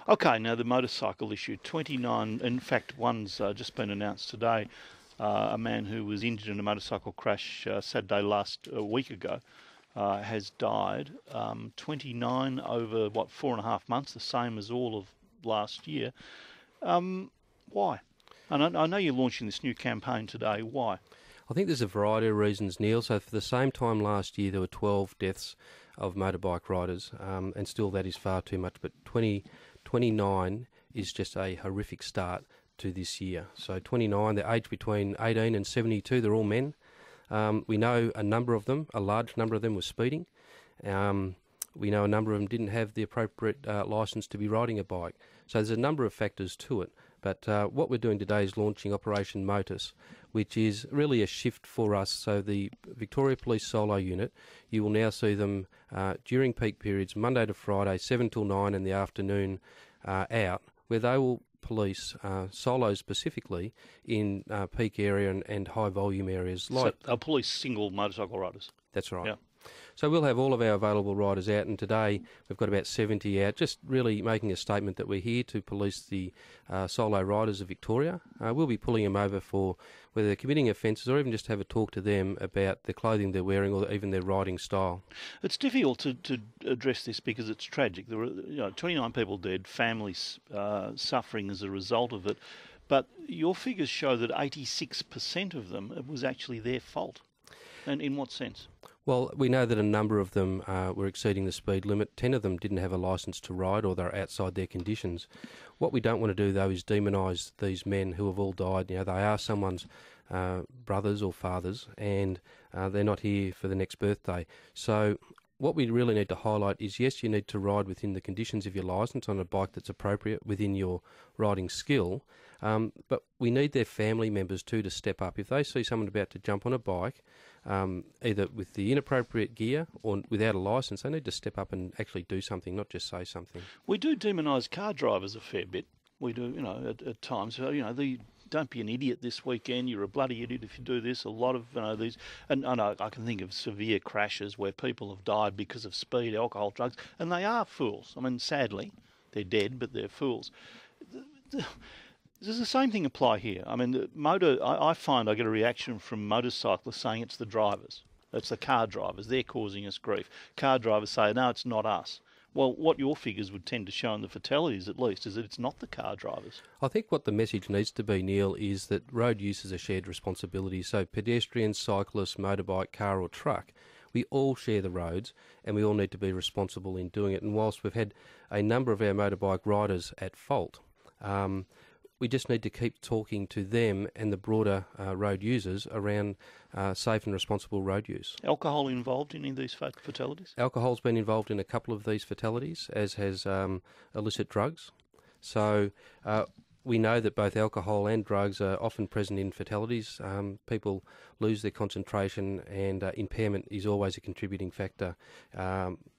Okay, now the motorcycle issue. 29, in fact, one's just been announced today. A man who was injured in a motorcycle crash Saturday last a week ago has died. 29 over, 4.5 months, the same as all of last year. Why? And I know you're launching this new campaign today. Why? I think there's a variety of reasons, Neil. So for the same time last year, there were 12 deaths of motorbike riders, and still that is far too much. But 29 is just a horrific start to this year. So 29, they're aged between 18 and 72, they're all men. We know a large number of them were speeding. We know a number of them didn't have the appropriate licence to be riding a bike. So there's a number of factors to it. But what we're doing today is launching Operation Motus, which is really a shift for us. So the Victoria Police Solo Unit, you will now see them during peak periods, Monday to Friday, 7 till 9 in the afternoon out, where they will police solos specifically in peak area and high volume areas. So they'll police single motorcycle riders? That's right. Yeah. So we'll have all of our available riders out, and today we've got about 70 out, just really making a statement that we're here to police the solo riders of Victoria. We'll be pulling them over for whether they're committing offences or even just have a talk to them about the clothing they're wearing or even their riding style. It's difficult to address this because it's tragic. There were 29 people dead, families suffering as a result of it, but your figures show that 86% of them, it was actually their fault. And in what sense? Well, we know that a number of them were exceeding the speed limit. 10 of them didn't have a licence to ride or they're outside their conditions. What we don't want to do, though, is demonise these men who have all died. You know, they are someone's brothers or fathers, and they're not here for the next birthday. So what we really need to highlight is, yes, you need to ride within the conditions of your licence on a bike that's appropriate within your riding skill, but we need their family members too to step up. If they see someone about to jump on a bike, either with the inappropriate gear or without a licence, they need to step up and actually do something, not just say something. We do demonise car drivers a fair bit. We do, at times. So, don't be an idiot this weekend. You're a bloody idiot if you do this. A lot of these, and I can think of severe crashes where people have died because of speed, alcohol, drugs, and they are fools. I mean, sadly, they're dead, but they're fools. Does the same thing apply here? I mean, I find I get a reaction from motorcyclists saying it's the drivers. It's the car drivers. They're causing us grief. Car drivers say, no, it's not us. Well, what your figures would tend to show in the fatalities, at least, is that it's not the car drivers. I think what the message needs to be, Neil, is that road use is a shared responsibility. So pedestrians, cyclists, motorbike, car or truck, we all share the roads and we all need to be responsible in doing it. And whilst we've had a number of our motorbike riders at fault, we just need to keep talking to them and the broader road users around safe and responsible road use. Alcohol involved in any of these fatalities? Alcohol's been involved in a couple of these fatalities, as has illicit drugs. So we know that both alcohol and drugs are often present in fatalities. People lose their concentration, and impairment is always a contributing factor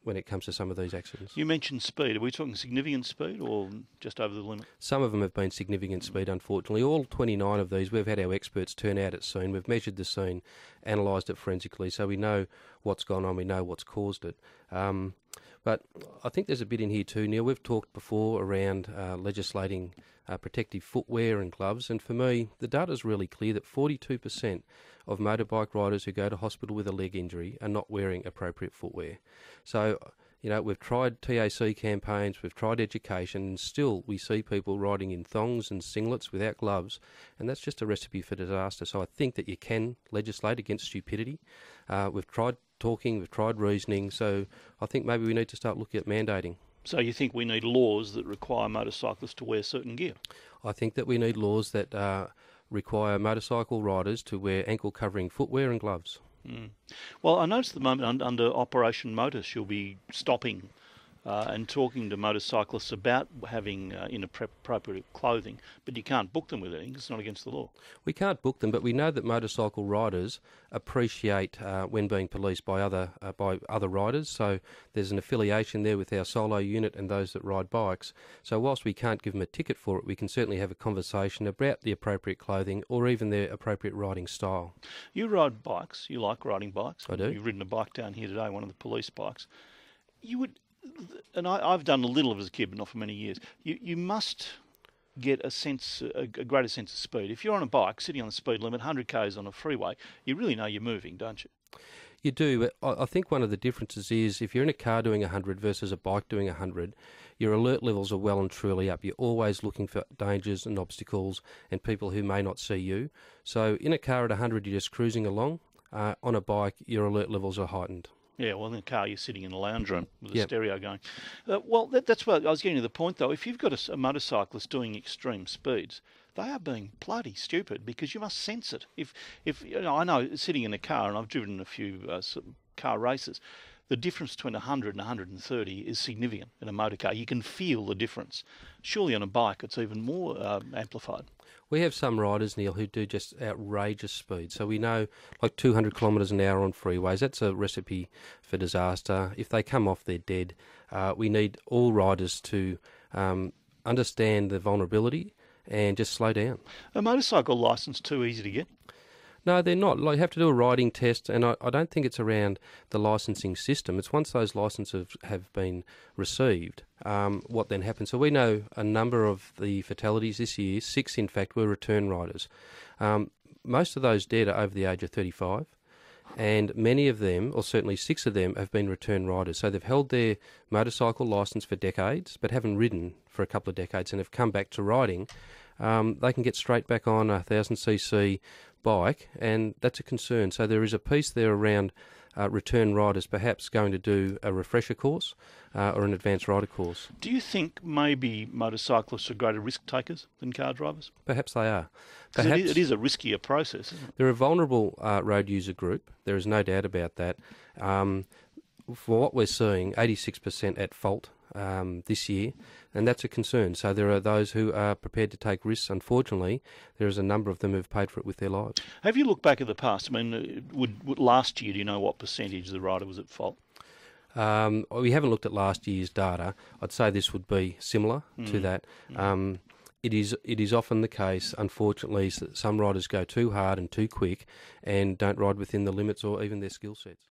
when it comes to some of these accidents. You mentioned speed. Are we talking significant speed or just over the limit? Some of them have been significant speed, unfortunately. All 29 of these, we've had our experts turn out at scene. We've measured the scene, analysed it forensically, so we know what's gone on, we know what's caused it. But I think there's a bit in here too, Neil. We've talked before around legislating protective footwear and gloves, and for me, the data's really clear that 42% of motorbike riders who go to hospital with a leg injury are not wearing appropriate footwear. So, we've tried TAC campaigns, we've tried education, and still we see people riding in thongs and singlets without gloves, and that's just a recipe for disaster. So I think that you can legislate against stupidity. We've tried talking, we've tried reasoning, so I think maybe we need to start looking at mandating. So you think we need laws that require motorcyclists to wear certain gear? I think that we need laws that require motorcycle riders to wear ankle-covering footwear and gloves. Well, I noticed at the moment under Operation Motus you'll be stopping and talking to motorcyclists about having inappropriate clothing, but you can't book them with anything. It's not against the law. We can't book them, but we know that motorcycle riders appreciate when being policed by other riders. So there's an affiliation there with our solo unit and those that ride bikes. So whilst we can't give them a ticket for it, we can certainly have a conversation about the appropriate clothing or even their appropriate riding style. You ride bikes. You like riding bikes. I do. You've ridden a bike down here today, one of the police bikes. and I've done a little of it as a kid, but not for many years. You must get a greater sense of speed. If you're on a bike sitting on the speed limit, 100 k's on a freeway, you really know you're moving, don't you? You do, but I think one of the differences is if you're in a car doing 100 versus a bike doing 100, your alert levels are well and truly up. You're always looking for dangers and obstacles and people who may not see you. So in a car at 100, you're just cruising along. On a bike, your alert levels are heightened. Yeah, well, in a car, you're sitting in a lounge room with a Yep. stereo going. Well, that's what I was getting to the point, though. If you've got a motorcyclist doing extreme speeds, they are being bloody stupid because you must sense it. If you know, I know sitting in a car, and I've driven a few car races, the difference between 100 and 130 is significant in a motor car. You can feel the difference. Surely on a bike, it's even more amplified. We have some riders, Neil, who do just outrageous speed. So we know like 200 kilometres an hour on freeways, that's a recipe for disaster. If they come off, they're dead. We need all riders to understand the vulnerability and just slow down. A motorcycle licence too easy to get? No, they're not. Like, you have to do a riding test, and I don't think it's around the licensing system. It's once those licences have been received, what then happens. So we know a number of the fatalities this year, 6 in fact, were return riders. Most of those dead are over the age of 35, and many of them, or certainly 6 of them, have been return riders. So they've held their motorcycle licence for decades, but haven't ridden for a couple of decades and have come back to riding. They can get straight back on a 1000cc bike, and that's a concern. So there is a piece there around return riders perhaps going to do a refresher course or an advanced rider course. Do you think maybe motorcyclists are greater risk takers than car drivers? Perhaps they are. 'Cause Perhaps it is a riskier process, isn't it? they're a vulnerable road user group. There is no doubt about that. For what we're seeing, 86% at fault this year, and that's a concern. So there are those who are prepared to take risks. Unfortunately, there is a number of them who've paid for it with their lives. Have you looked back at the past? I mean, would last year, do you know what percentage the rider was at fault? We haven't looked at last year's data. I'd say this would be similar to that. It is often the case, unfortunately, that some riders go too hard and too quick and don't ride within the limits or even their skill sets.